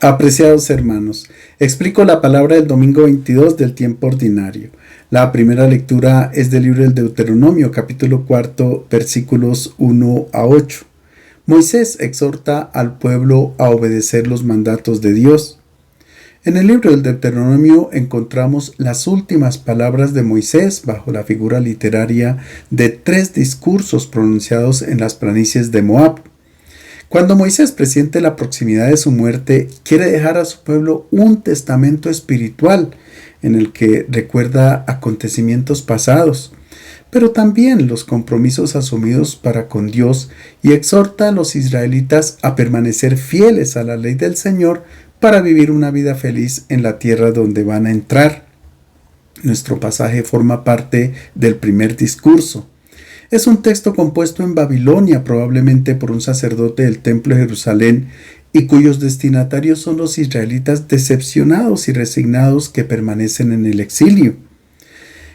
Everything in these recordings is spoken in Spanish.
Apreciados hermanos, explico la palabra del domingo 22 del tiempo ordinario. La primera lectura es del libro del Deuteronomio, capítulo 4, versículos 1 a 8. Moisés exhorta al pueblo a obedecer los mandatos de Dios. En el libro del Deuteronomio encontramos las últimas palabras de Moisés bajo la figura literaria de 3 discursos pronunciados en las planicies de Moab. Cuando Moisés presiente la proximidad de su muerte, quiere dejar a su pueblo un testamento espiritual en el que recuerda acontecimientos pasados, pero también los compromisos asumidos para con Dios, y exhorta a los israelitas a permanecer fieles a la ley del Señor para vivir una vida feliz en la tierra donde van a entrar. Nuestro pasaje forma parte del primer discurso. Es un texto compuesto en Babilonia, probablemente por un sacerdote del Templo de Jerusalén, y cuyos destinatarios son los israelitas decepcionados y resignados que permanecen en el exilio.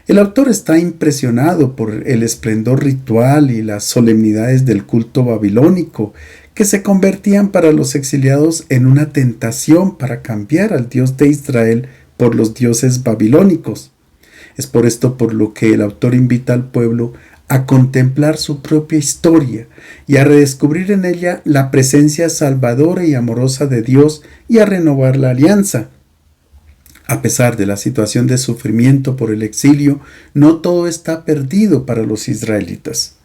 El autor está impresionado por el esplendor ritual y las solemnidades del culto babilónico, que se convertían para los exiliados en una tentación para cambiar al Dios de Israel por los dioses babilónicos. Es por esto por lo que el autor invita al pueblo a contemplar su propia historia y a redescubrir en ella la presencia salvadora y amorosa de Dios y a renovar la alianza. A pesar de la situación de sufrimiento por el exilio, no todo está perdido para los israelitas.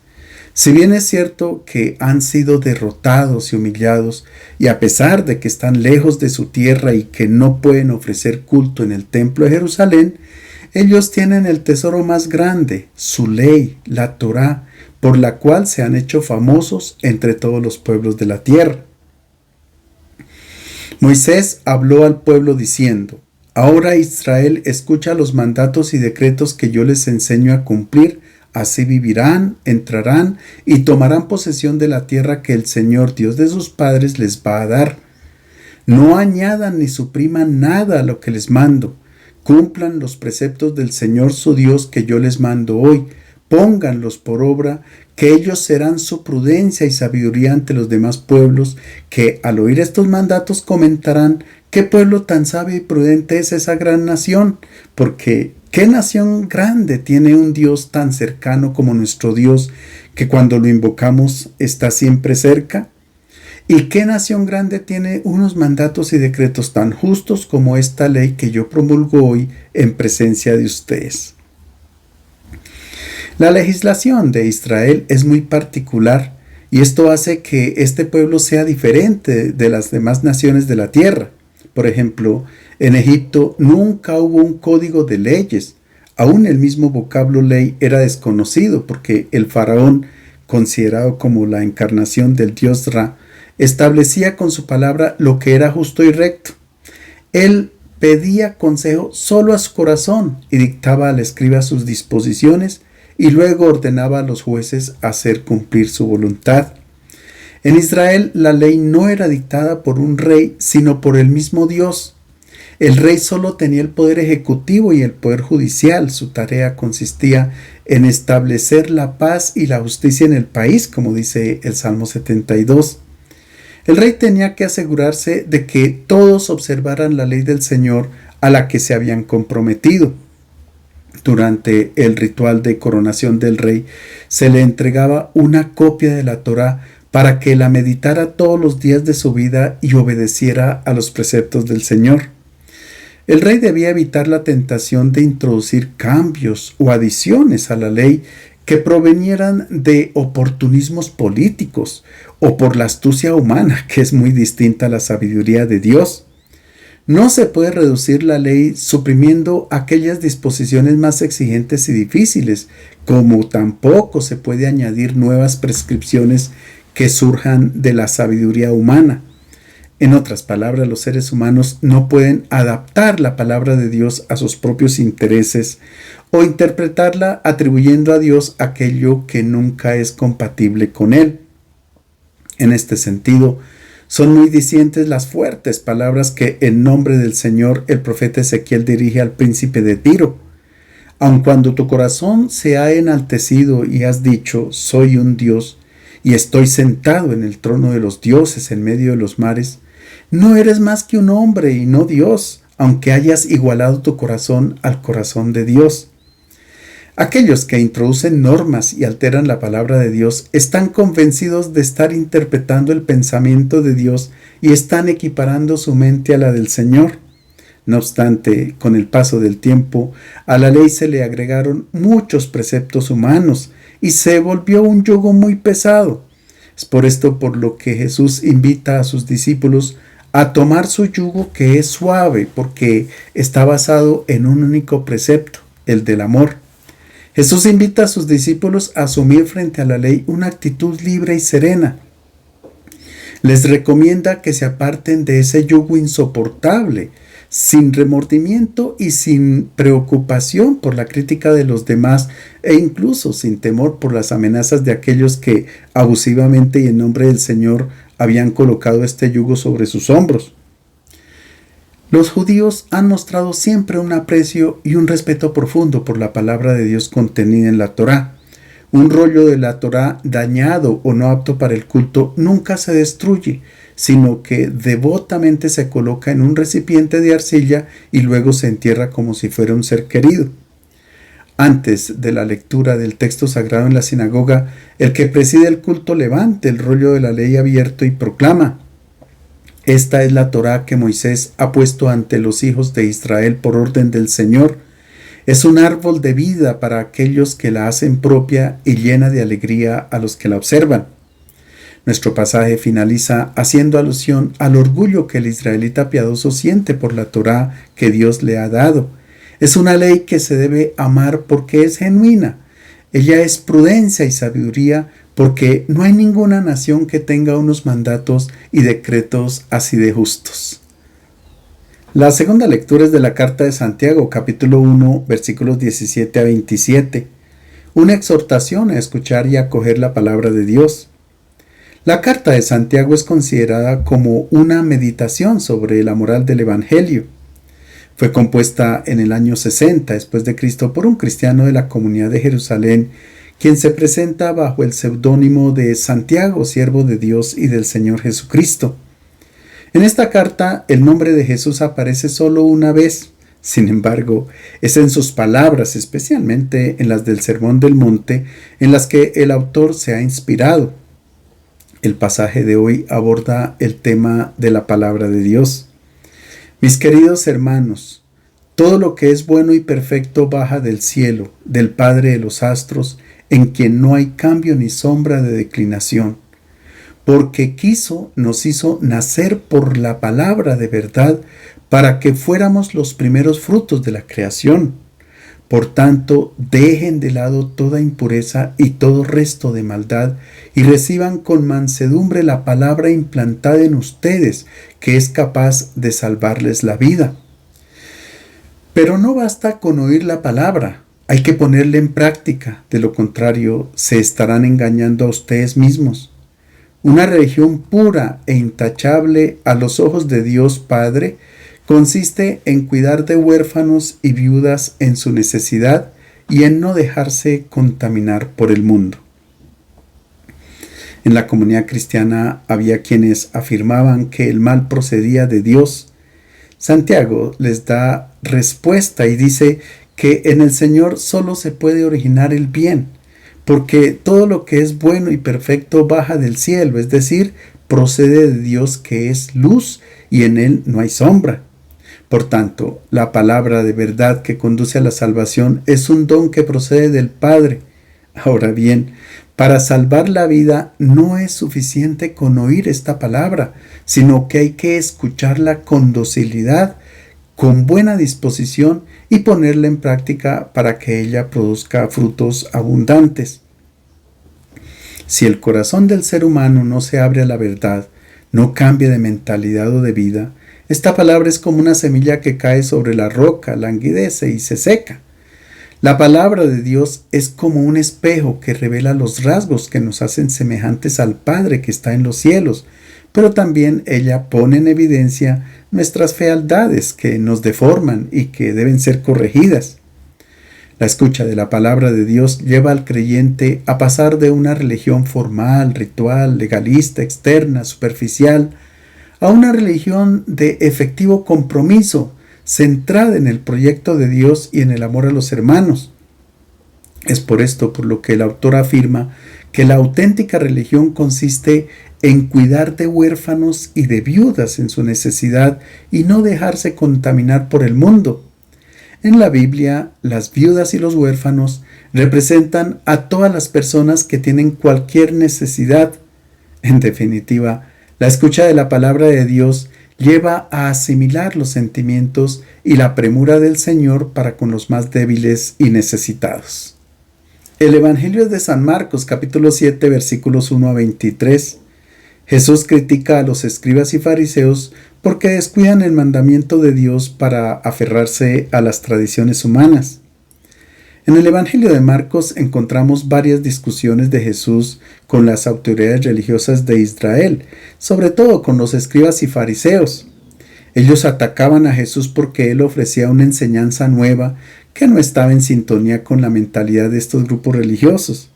Si bien es cierto que han sido derrotados y humillados, y a pesar de que están lejos de su tierra y que no pueden ofrecer culto en el templo de Jerusalén, ellos tienen el tesoro más grande, su ley, la Torá, por la cual se han hecho famosos entre todos los pueblos de la tierra. Moisés habló al pueblo diciendo: Ahora Israel, escucha los mandatos y decretos que yo les enseño a cumplir, así vivirán, entrarán y tomarán posesión de la tierra que el Señor, Dios de sus padres, les va a dar. No añadan ni supriman nada a lo que les mando. Cumplan los preceptos del Señor su Dios que yo les mando hoy. Pónganlos por obra, que ellos serán su prudencia y sabiduría ante los demás pueblos, que al oír estos mandatos comentarán: ¿qué pueblo tan sabio y prudente es esa gran nación? Porque ¿qué nación grande tiene un Dios tan cercano como nuestro Dios, que cuando lo invocamos está siempre cerca? ¿Y qué nación grande tiene unos mandatos y decretos tan justos como esta ley que yo promulgo hoy en presencia de ustedes? La legislación de Israel es muy particular, y esto hace que este pueblo sea diferente de las demás naciones de la tierra. Por ejemplo, en Egipto nunca hubo un código de leyes. Aún el mismo vocablo ley era desconocido, porque el faraón, considerado como la encarnación del dios Ra, establecía con su palabra lo que era justo y recto. Él pedía consejo solo a su corazón y dictaba al escriba sus disposiciones, y luego ordenaba a los jueces hacer cumplir su voluntad. En Israel la ley no era dictada por un rey, sino por el mismo Dios. El rey solo tenía el poder ejecutivo y el poder judicial. Su tarea consistía en establecer la paz y la justicia en el país, como dice el Salmo 72. El rey tenía que asegurarse de que todos observaran la ley del Señor a la que se habían comprometido. Durante el ritual de coronación del rey, se le entregaba una copia de la Torá para que la meditara todos los días de su vida y obedeciera a los preceptos del Señor. El rey debía evitar la tentación de introducir cambios o adiciones a la ley que provenieran de oportunismos políticos o por la astucia humana, que es muy distinta a la sabiduría de Dios. No se puede reducir la ley suprimiendo aquellas disposiciones más exigentes y difíciles, como tampoco se puede añadir nuevas prescripciones que surjan de la sabiduría humana. En otras palabras, los seres humanos no pueden adaptar la palabra de Dios a sus propios intereses o interpretarla atribuyendo a Dios aquello que nunca es compatible con Él. En este sentido, son muy dicientes las fuertes palabras que en nombre del Señor el profeta Ezequiel dirige al príncipe de Tiro. Aun cuando tu corazón se ha enaltecido y has dicho: soy un Dios y estoy sentado en el trono de los dioses en medio de los mares, No eres más que un hombre y no Dios, aunque hayas igualado tu corazón al corazón de Dios. Aquellos que introducen normas y alteran la palabra de Dios están convencidos de estar interpretando el pensamiento de Dios y están equiparando su mente a la del Señor. No obstante, con el paso del tiempo, a la ley se le agregaron muchos preceptos humanos y se volvió un yugo muy pesado. Es por esto por lo que Jesús invita a sus discípulos a tomar su yugo, que es suave porque está basado en un único precepto, el del amor. Jesús invita a sus discípulos a asumir frente a la ley una actitud libre y serena. Les recomienda que se aparten de ese yugo insoportable, sin remordimiento y sin preocupación por la crítica de los demás, e incluso sin temor por las amenazas de aquellos que abusivamente y en nombre del Señor habían colocado este yugo sobre sus hombros. Los judíos han mostrado siempre un aprecio y un respeto profundo por la palabra de Dios contenida en la Torá. Un rollo de la Torá dañado o no apto para el culto nunca se destruye, sino que devotamente se coloca en un recipiente de arcilla y luego se entierra como si fuera un ser querido. Antes de la lectura del texto sagrado en la sinagoga, el que preside el culto levanta el rollo de la ley abierto y proclama: esta es la Torá que Moisés ha puesto ante los hijos de Israel por orden del Señor. Es un árbol de vida para aquellos que la hacen propia y llena de alegría a los que la observan. Nuestro pasaje finaliza haciendo alusión al orgullo que el israelita piadoso siente por la Torá que Dios le ha dado. Es una ley que se debe amar porque es genuina. Ella es prudencia y sabiduría, porque no hay ninguna nación que tenga unos mandatos y decretos así de justos. La segunda lectura es de la carta de Santiago, capítulo 1, versículos 17 a 27. Una exhortación a escuchar y acoger la palabra de Dios. La carta de Santiago es considerada como una meditación sobre la moral del Evangelio. Fue compuesta en el año 60 después de Cristo por un cristiano de la comunidad de Jerusalén, quien se presenta bajo el seudónimo de Santiago, siervo de Dios y del Señor Jesucristo. En esta carta el nombre de Jesús aparece solo una vez. Sin embargo, es en sus palabras, especialmente en las del Sermón del Monte, en las que el autor se ha inspirado. El pasaje de hoy aborda el tema de la palabra de Dios. Mis queridos hermanos, todo lo que es bueno y perfecto baja del cielo, del Padre de los astros, en quien no hay cambio ni sombra de declinación. Porque nos hizo nacer por la palabra de verdad, para que fuéramos los primeros frutos de la creación. Por tanto, dejen de lado toda impureza y todo resto de maldad, y reciban con mansedumbre la palabra implantada en ustedes, que es capaz de salvarles la vida. Pero no basta con oír la palabra, hay que ponerla en práctica, de lo contrario se estarán engañando a ustedes mismos. Una religión pura e intachable a los ojos de Dios Padre consiste en cuidar de huérfanos y viudas en su necesidad y en no dejarse contaminar por el mundo. En la comunidad cristiana había quienes afirmaban que el mal procedía de Dios. Santiago les da respuesta y dice que en el Señor solo se puede originar el bien, porque todo lo que es bueno y perfecto baja del cielo, es decir, procede de Dios, que es luz y en él no hay sombra. Por tanto, la palabra de verdad que conduce a la salvación es un don que procede del Padre. Ahora bien, para salvar la vida no es suficiente con oír esta palabra, sino que hay que escucharla con docilidad, con buena disposición y ponerla en práctica para que ella produzca frutos abundantes. Si el corazón del ser humano no se abre a la verdad, no cambia de mentalidad o de vida, esta palabra es como una semilla que cae sobre la roca, languidece y se seca. La palabra de Dios es como un espejo que revela los rasgos que nos hacen semejantes al Padre que está en los cielos, pero también ella pone en evidencia nuestras fealdades que nos deforman y que deben ser corregidas. La escucha de la palabra de Dios lleva al creyente a pasar de una religión formal, ritual, legalista, externa, superficial, a una religión de efectivo compromiso, centrada en el proyecto de Dios y en el amor a los hermanos. Es por esto por lo que el autor afirma que la auténtica religión consiste en cuidar de huérfanos y de viudas en su necesidad y no dejarse contaminar por el mundo. En la Biblia, las viudas y los huérfanos representan a todas las personas que tienen cualquier necesidad. En definitiva, la escucha de la palabra de Dios lleva a asimilar los sentimientos y la premura del Señor para con los más débiles y necesitados. El Evangelio es de San Marcos, capítulo 7, versículos 1 a 23. Jesús critica a los escribas y fariseos porque descuidan el mandamiento de Dios para aferrarse a las tradiciones humanas. En el Evangelio de Marcos encontramos varias discusiones de Jesús con las autoridades religiosas de Israel, sobre todo con los escribas y fariseos. Ellos atacaban a Jesús porque él ofrecía una enseñanza nueva que no estaba en sintonía con la mentalidad de estos grupos religiosos.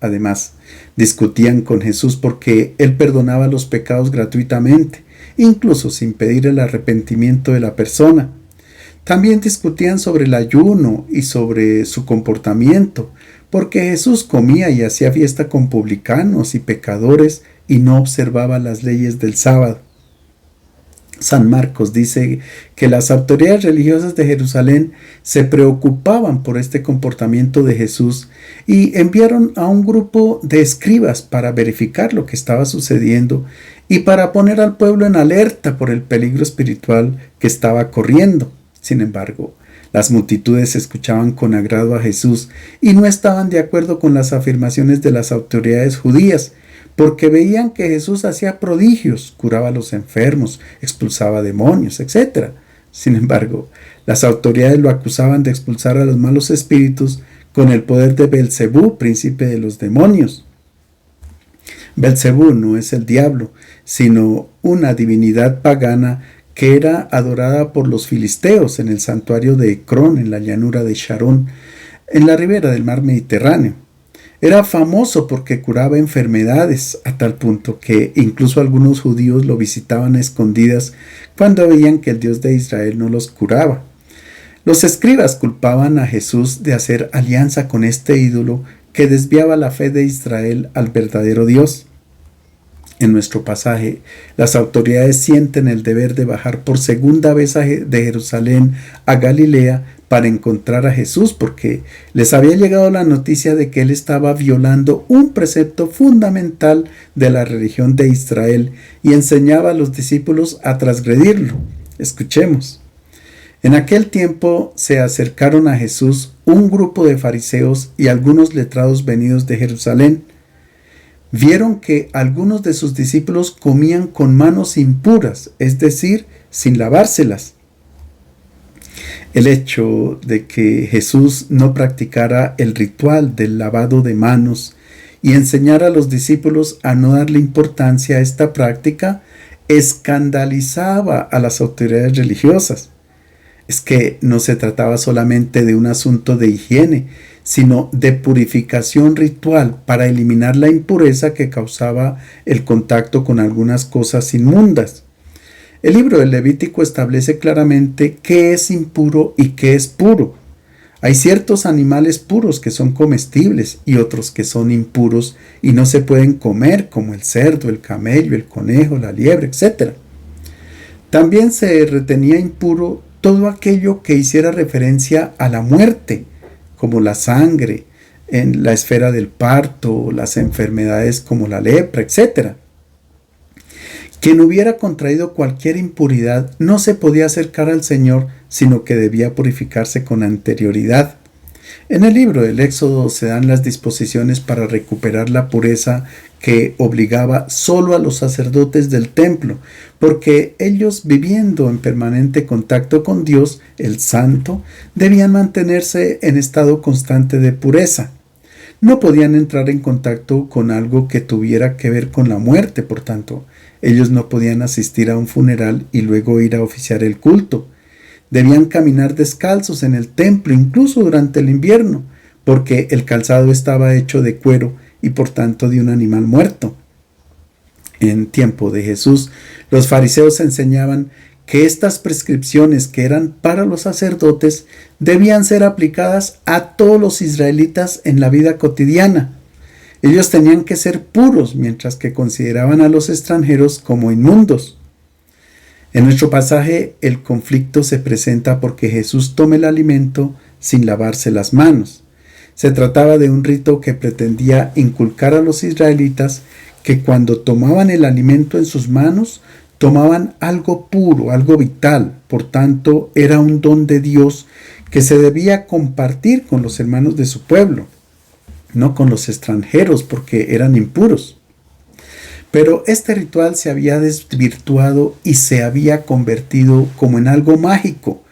Además, discutían con Jesús porque él perdonaba los pecados gratuitamente, incluso sin pedir el arrepentimiento de la persona. También discutían sobre el ayuno y sobre su comportamiento, porque Jesús comía y hacía fiesta con publicanos y pecadores y no observaba las leyes del sábado. San Marcos dice que las autoridades religiosas de Jerusalén se preocupaban por este comportamiento de Jesús y enviaron a un grupo de escribas para verificar lo que estaba sucediendo y para poner al pueblo en alerta por el peligro espiritual que estaba corriendo. Sin embargo, las multitudes escuchaban con agrado a Jesús y no estaban de acuerdo con las afirmaciones de las autoridades judías, porque veían que Jesús hacía prodigios, curaba a los enfermos, expulsaba demonios, etc. Sin embargo, las autoridades lo acusaban de expulsar a los malos espíritus con el poder de Belcebú, príncipe de los demonios. Belcebú no es el diablo, sino una divinidad pagana que era adorada por los filisteos en el santuario de Ecrón, en la llanura de Sharón, en la ribera del mar Mediterráneo. Era famoso porque curaba enfermedades, a tal punto que incluso algunos judíos lo visitaban a escondidas cuando veían que el Dios de Israel no los curaba. Los escribas culpaban a Jesús de hacer alianza con este ídolo que desviaba la fe de Israel al verdadero Dios. En nuestro pasaje, las autoridades sienten el deber de bajar por segunda vez de Jerusalén a Galilea para encontrar a Jesús, porque les había llegado la noticia de que él estaba violando un precepto fundamental de la religión de Israel y enseñaba a los discípulos a transgredirlo. Escuchemos. En aquel tiempo se acercaron a Jesús un grupo de fariseos y algunos letrados venidos de Jerusalén. Vieron que algunos de sus discípulos comían con manos impuras, es decir, sin lavárselas. El hecho de que Jesús no practicara el ritual del lavado de manos y enseñara a los discípulos a no darle importancia a esta práctica escandalizaba a las autoridades religiosas. Es que no se trataba solamente de un asunto de higiene, sino de purificación ritual para eliminar la impureza que causaba el contacto con algunas cosas inmundas. El libro del Levítico establece claramente qué es impuro y qué es puro. Hay ciertos animales puros que son comestibles y otros que son impuros y no se pueden comer, como el cerdo, el camello, el conejo, la liebre, etc. También se retenía impuro todo aquello que hiciera referencia a la muerte, como la sangre, en la esfera del parto, las enfermedades como la lepra, etc. Quien hubiera contraído cualquier impuridad no se podía acercar al Señor, sino que debía purificarse con anterioridad. En el libro del Éxodo se dan las disposiciones para recuperar la pureza que obligaba solo a los sacerdotes del templo, porque ellos, viviendo en permanente contacto con Dios, el Santo, debían mantenerse en estado constante de pureza. No podían entrar en contacto con algo que tuviera que ver con la muerte, por tanto, ellos no podían asistir a un funeral y luego ir a oficiar el culto. Debían caminar descalzos en el templo, incluso durante el invierno, porque el calzado estaba hecho de cuero y por tanto de un animal muerto. En tiempo de Jesús, los fariseos enseñaban que estas prescripciones que eran para los sacerdotes debían ser aplicadas a todos los israelitas en la vida cotidiana. Ellos tenían que ser puros, mientras que consideraban a los extranjeros como inmundos. En nuestro pasaje, el conflicto se presenta porque Jesús toma el alimento sin lavarse las manos. Se trataba de un rito que pretendía inculcar a los israelitas que cuando tomaban el alimento en sus manos, tomaban algo puro, algo vital. Por tanto, era un don de Dios que se debía compartir con los hermanos de su pueblo, no con los extranjeros, porque eran impuros. Pero este ritual se había desvirtuado y se había convertido como en algo mágico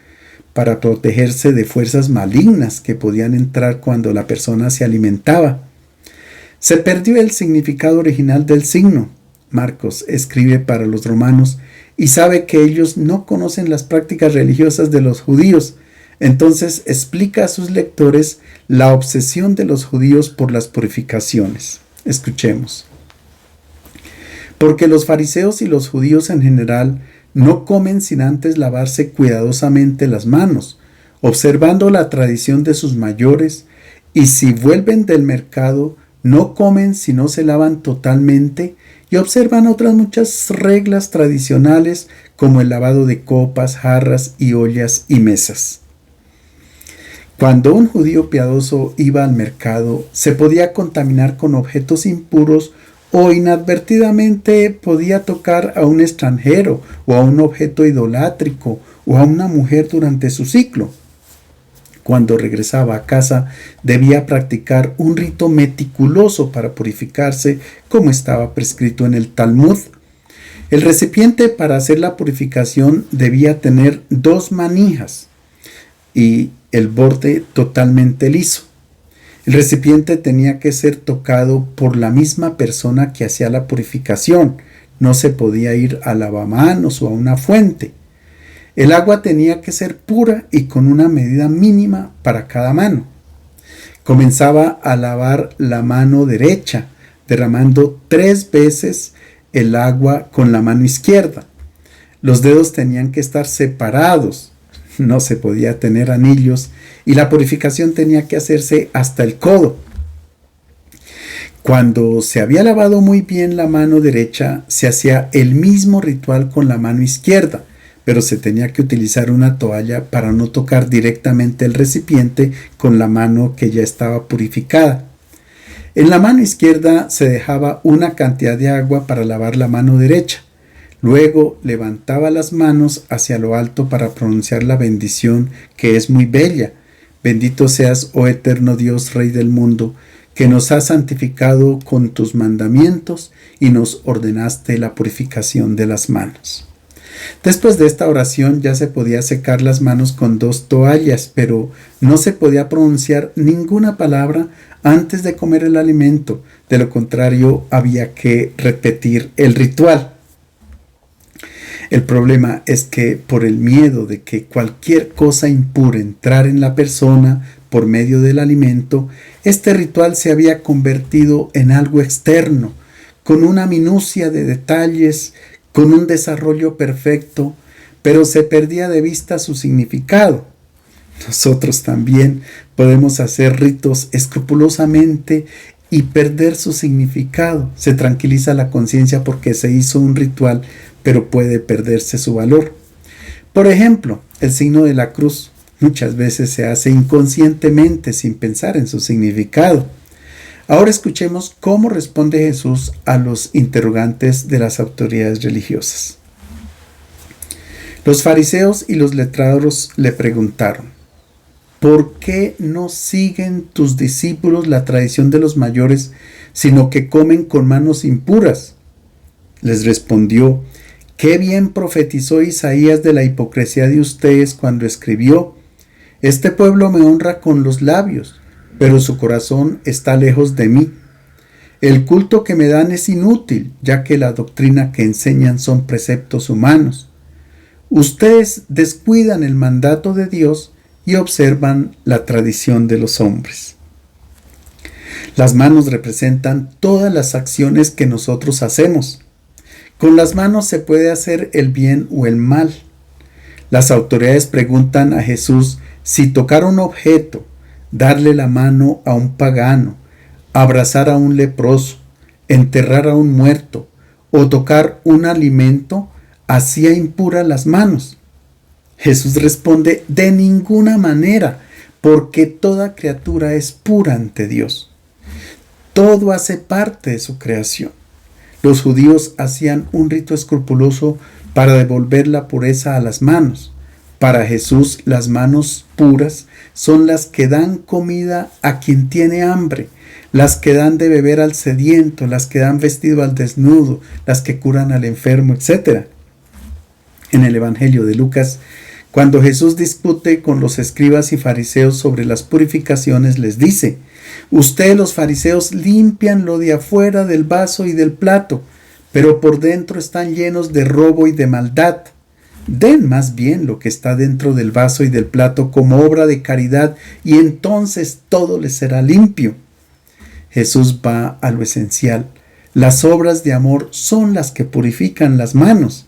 para protegerse de fuerzas malignas que podían entrar cuando la persona se alimentaba. Se perdió el significado original del signo. Marcos escribe para los romanos y sabe que ellos no conocen las prácticas religiosas de los judíos. Entonces explica a sus lectores la obsesión de los judíos por las purificaciones. Escuchemos. Porque los fariseos y los judíos en general no comen sin antes lavarse cuidadosamente las manos, observando la tradición de sus mayores, y si vuelven del mercado, no comen si no se lavan totalmente, y observan otras muchas reglas tradicionales como el lavado de copas, jarras y ollas y mesas. Cuando un judío piadoso iba al mercado, se podía contaminar con objetos impuros o inadvertidamente podía tocar a un extranjero o a un objeto idolátrico o a una mujer durante su ciclo. Cuando regresaba a casa debía practicar un rito meticuloso para purificarse como estaba prescrito en el Talmud. El recipiente para hacer la purificación debía tener 2 manijas y el borde totalmente liso. El recipiente tenía que ser tocado por la misma persona que hacía la purificación. No se podía ir a lavamanos o a una fuente. El agua tenía que ser pura y con una medida mínima para cada mano. Comenzaba a lavar la mano derecha, derramando 3 veces el agua con la mano izquierda. Los dedos tenían que estar separados. No se podía tener anillos y la purificación tenía que hacerse hasta el codo. Cuando se había lavado muy bien la mano derecha, se hacía el mismo ritual con la mano izquierda, pero se tenía que utilizar una toalla para no tocar directamente el recipiente con la mano que ya estaba purificada. En la mano izquierda se dejaba una cantidad de agua para lavar la mano derecha. Luego levantaba las manos hacia lo alto para pronunciar la bendición que es muy bella. Bendito seas, oh eterno Dios, Rey del mundo, que nos has santificado con tus mandamientos y nos ordenaste la purificación de las manos. Después de esta oración ya se podía secar las manos con 2 toallas, pero no se podía pronunciar ninguna palabra antes de comer el alimento. De lo contrario, había que repetir el ritual. El problema es que por el miedo de que cualquier cosa impura entrara en la persona por medio del alimento, este ritual se había convertido en algo externo, con una minucia de detalles, con un desarrollo perfecto, pero se perdía de vista su significado. Nosotros también podemos hacer ritos escrupulosamente y perder su significado. Se tranquiliza la conciencia porque se hizo un ritual, pero puede perderse su valor. Por ejemplo, el signo de la cruz muchas veces se hace inconscientemente sin pensar en su significado. Ahora escuchemos cómo responde Jesús a los interrogantes de las autoridades religiosas. Los fariseos y los letrados le preguntaron: ¿por qué no siguen tus discípulos la tradición de los mayores, sino que comen con manos impuras? Les respondió: qué bien profetizó Isaías de la hipocresía de ustedes cuando escribió: este pueblo me honra con los labios, pero su corazón está lejos de mí. El culto que me dan es inútil, ya que la doctrina que enseñan son preceptos humanos. Ustedes descuidan el mandato de Dios y observan la tradición de los hombres. Las manos representan todas las acciones que nosotros hacemos. Con las manos se puede hacer el bien o el mal. Las autoridades preguntan a Jesús si tocar un objeto, darle la mano a un pagano, abrazar a un leproso, enterrar a un muerto o tocar un alimento hacía impuras las manos. Jesús responde: de ninguna manera, porque toda criatura es pura ante Dios. Todo hace parte de su creación. Los judíos hacían un rito escrupuloso para devolver la pureza a las manos. Para Jesús, las manos puras son las que dan comida a quien tiene hambre, las que dan de beber al sediento, las que dan vestido al desnudo, las que curan al enfermo, etc. En el Evangelio de Lucas, cuando Jesús discute con los escribas y fariseos sobre las purificaciones, les dice: ustedes los fariseos limpian lo de afuera del vaso y del plato, pero por dentro están llenos de robo y de maldad. Den más bien lo que está dentro del vaso y del plato como obra de caridad, y entonces todo les será limpio. Jesús va a lo esencial. Las obras de amor son las que purifican las manos.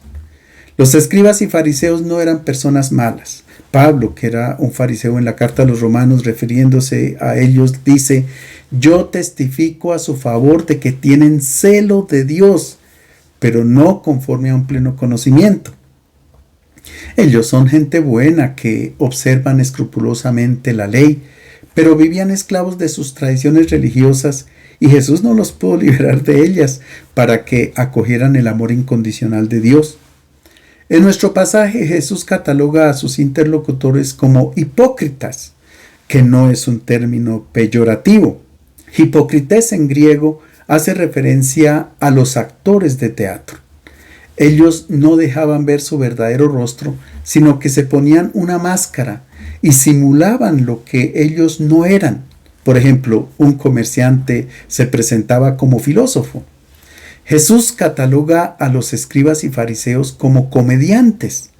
Los escribas y fariseos no eran personas malas. Pablo, que era un fariseo, en la carta a los Romanos, refiriéndose a ellos, dice: yo testifico a su favor de que tienen celo de Dios, pero no conforme a un pleno conocimiento. Ellos son gente buena que observan escrupulosamente la ley, pero vivían esclavos de sus tradiciones religiosas, y Jesús no los pudo liberar de ellas para que acogieran el amor incondicional de Dios. En nuestro pasaje, Jesús cataloga a sus interlocutores como hipócritas, que no es un término peyorativo. Hipócrites en griego hace referencia a los actores de teatro. Ellos no dejaban ver su verdadero rostro, sino que se ponían una máscara y simulaban lo que ellos no eran. Por ejemplo, un comerciante se presentaba como filósofo. Jesús cataloga a los escribas y fariseos como comediantes.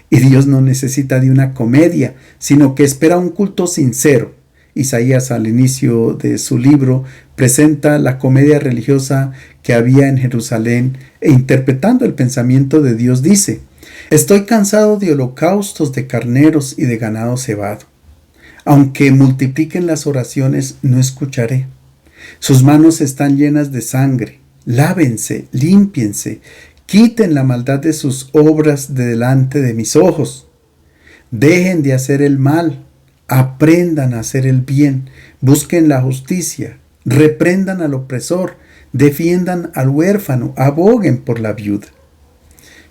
Y Dios no necesita de una comedia, sino que espera un culto sincero. Isaías, al inicio de su libro, presenta la comedia religiosa que había en Jerusalén, e interpretando el pensamiento de Dios dice: estoy cansado de holocaustos de carneros y de ganado cebado. Aunque multipliquen las oraciones, no escucharé. Sus manos están llenas de sangre. Lávense, límpiense, quiten la maldad de sus obras de delante de mis ojos. Dejen de hacer el mal, aprendan a hacer el bien, busquen la justicia, reprendan al opresor, defiendan al huérfano, aboguen por la viuda.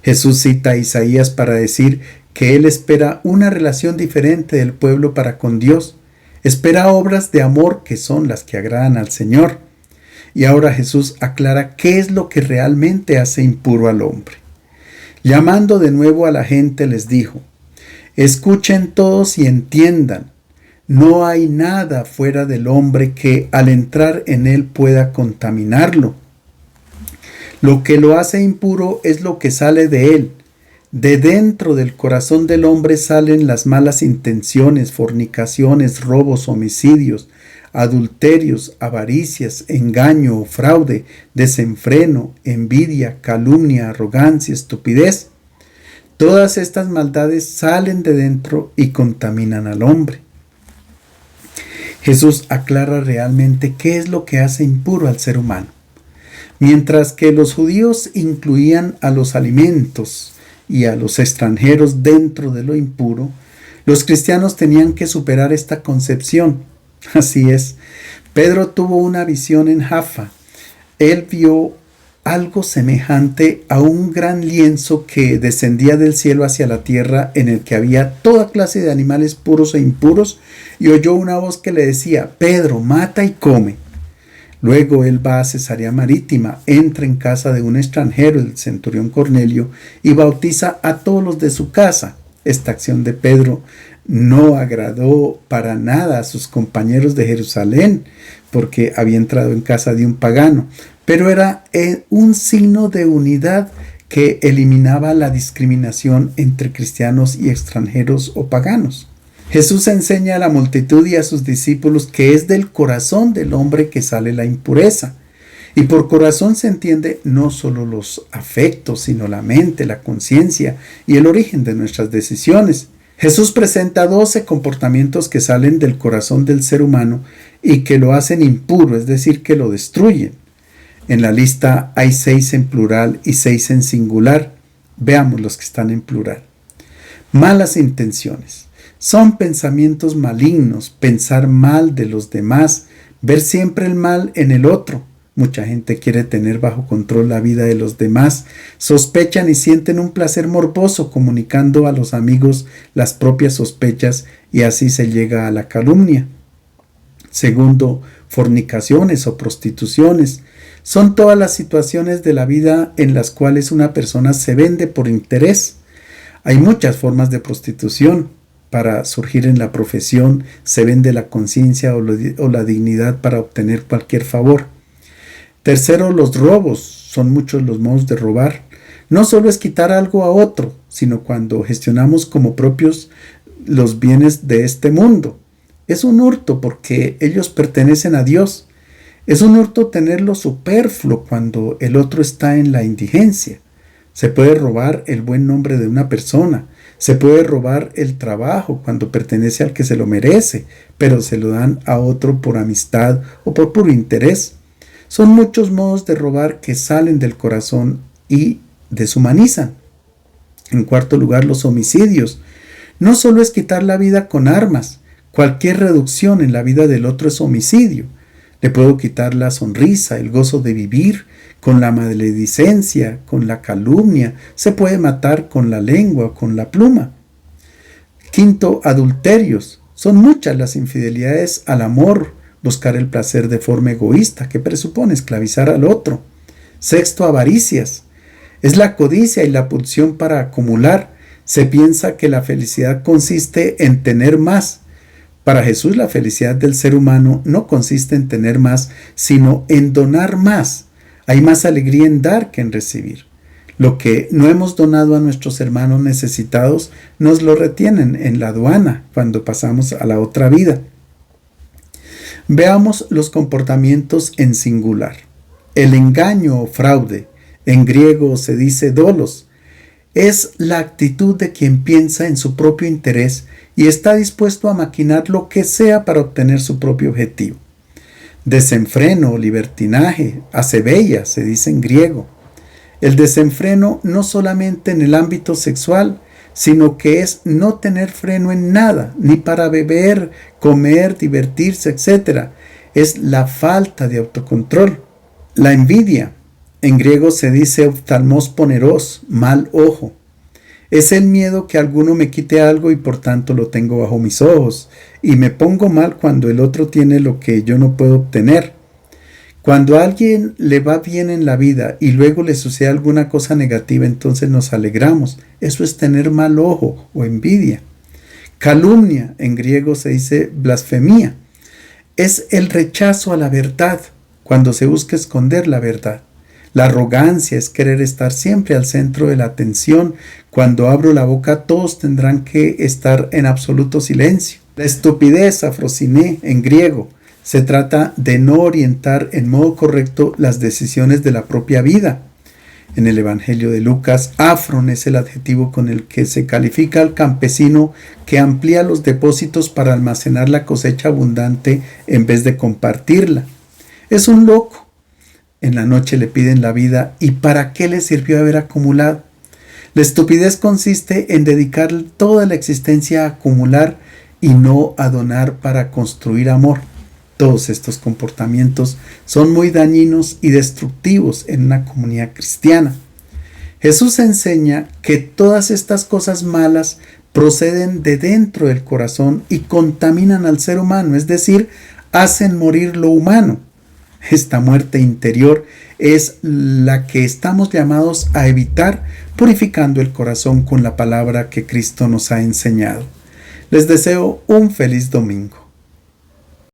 Jesús cita a Isaías para decir que él espera una relación diferente del pueblo para con Dios. Espera obras de amor que son las que agradan al Señor. Y ahora Jesús aclara qué es lo que realmente hace impuro al hombre. Llamando de nuevo a la gente, les dijo: escuchen todos y entiendan. No hay nada fuera del hombre que al entrar en él pueda contaminarlo. Lo que lo hace impuro es lo que sale de él. De dentro del corazón del hombre salen las malas intenciones, fornicaciones, robos, homicidios, adulterios, avaricias, engaño, fraude, desenfreno, envidia, calumnia, arrogancia, estupidez. Todas estas maldades salen de dentro y contaminan al hombre. Jesús aclara realmente qué es lo que hace impuro al ser humano. Mientras que los judíos incluían a los alimentos y a los extranjeros dentro de lo impuro, los cristianos tenían que superar esta concepción. Así es, Pedro tuvo una visión en Jaffa. Él vio algo semejante a un gran lienzo que descendía del cielo hacia la tierra, en el que había toda clase de animales puros e impuros, y oyó una voz que le decía: Pedro, mata y come. Luego él va a Cesarea Marítima, entra en casa de un extranjero, el centurión Cornelio, y bautiza a todos los de su casa. Esta acción de Pedro no agradó para nada a sus compañeros de Jerusalén, porque había entrado en casa de un pagano, pero era un signo de unidad que eliminaba la discriminación entre cristianos y extranjeros o paganos. Jesús enseña a la multitud y a sus discípulos que es del corazón del hombre que sale la impureza. Y por corazón se entiende no solo los afectos, sino la mente, la conciencia y el origen de nuestras decisiones. Jesús presenta 12 comportamientos que salen del corazón del ser humano y que lo hacen impuro, es decir, que lo destruyen. En la lista hay 6 en plural y 6 en singular. Veamos los que están en plural. Malas intenciones. Son pensamientos malignos, pensar mal de los demás, ver siempre el mal en el otro. Mucha gente quiere tener bajo control la vida de los demás, sospechan y sienten un placer morboso comunicando a los amigos las propias sospechas y así se llega a la calumnia. Segundo, fornicaciones o prostituciones. Son todas las situaciones de la vida en las cuales una persona se vende por interés. Hay muchas formas de prostitución. Para surgir en la profesión se vende la conciencia o la dignidad para obtener cualquier favor. Tercero, los robos. Son muchos los modos de robar. No solo es quitar algo a otro, sino cuando gestionamos como propios los bienes de este mundo. Es un hurto porque ellos pertenecen a Dios. Es un hurto tener lo superfluo cuando el otro está en la indigencia. Se puede robar el buen nombre de una persona. Se puede robar el trabajo cuando pertenece al que se lo merece, pero se lo dan a otro por amistad o por puro interés. Son muchos modos de robar que salen del corazón y deshumanizan. En cuarto lugar, los homicidios. No solo es quitar la vida con armas. Cualquier reducción en la vida del otro es homicidio. Le puedo quitar la sonrisa, el gozo de vivir, con la maledicencia, con la calumnia. Se puede matar con la lengua, con la pluma. Quinto, adulterios. Son muchas las infidelidades al amor, buscar el placer de forma egoísta, que presupone esclavizar al otro. Sexto, avaricias. Es la codicia y la pulsión para acumular. Se piensa que la felicidad consiste en tener más. Para Jesús la felicidad del ser humano no consiste en tener más, sino en donar más. Hay más alegría en dar que en recibir. Lo que no hemos donado a nuestros hermanos necesitados nos lo retienen en la aduana cuando pasamos a la otra vida. Veamos los comportamientos en singular. El engaño o fraude, en griego se dice dolos, es la actitud de quien piensa en su propio interés y está dispuesto a maquinar lo que sea para obtener su propio objetivo. Desenfreno o libertinaje, acebeia se dice en griego. El desenfreno no solamente en el ámbito sexual, sino que es no tener freno en nada, ni para beber, comer, divertirse, etc. Es la falta de autocontrol. La envidia, en griego se dice oftalmos poneros, mal ojo. Es el miedo que alguno me quite algo y por tanto lo tengo bajo mis ojos, y me pongo mal cuando el otro tiene lo que yo no puedo obtener. Cuando a alguien le va bien en la vida y luego le sucede alguna cosa negativa, entonces nos alegramos. Eso es tener mal ojo o envidia. Calumnia, en griego se dice blasfemia. Es el rechazo a la verdad, cuando se busca esconder la verdad. La arrogancia es querer estar siempre al centro de la atención. Cuando abro la boca todos tendrán que estar en absoluto silencio. La estupidez, afrosiné, en griego, se trata de no orientar en modo correcto las decisiones de la propia vida. En el Evangelio de Lucas, afron es el adjetivo con el que se califica al campesino que amplía los depósitos para almacenar la cosecha abundante en vez de compartirla. Es un loco. En la noche le piden la vida, ¿y para qué le sirvió haber acumulado? La estupidez consiste en dedicar toda la existencia a acumular y no a donar para construir amor. Todos estos comportamientos son muy dañinos y destructivos en una comunidad cristiana. Jesús enseña que todas estas cosas malas proceden de dentro del corazón y contaminan al ser humano, es decir, hacen morir lo humano. Esta muerte interior es la que estamos llamados a evitar purificando el corazón con la palabra que Cristo nos ha enseñado. Les deseo un feliz domingo.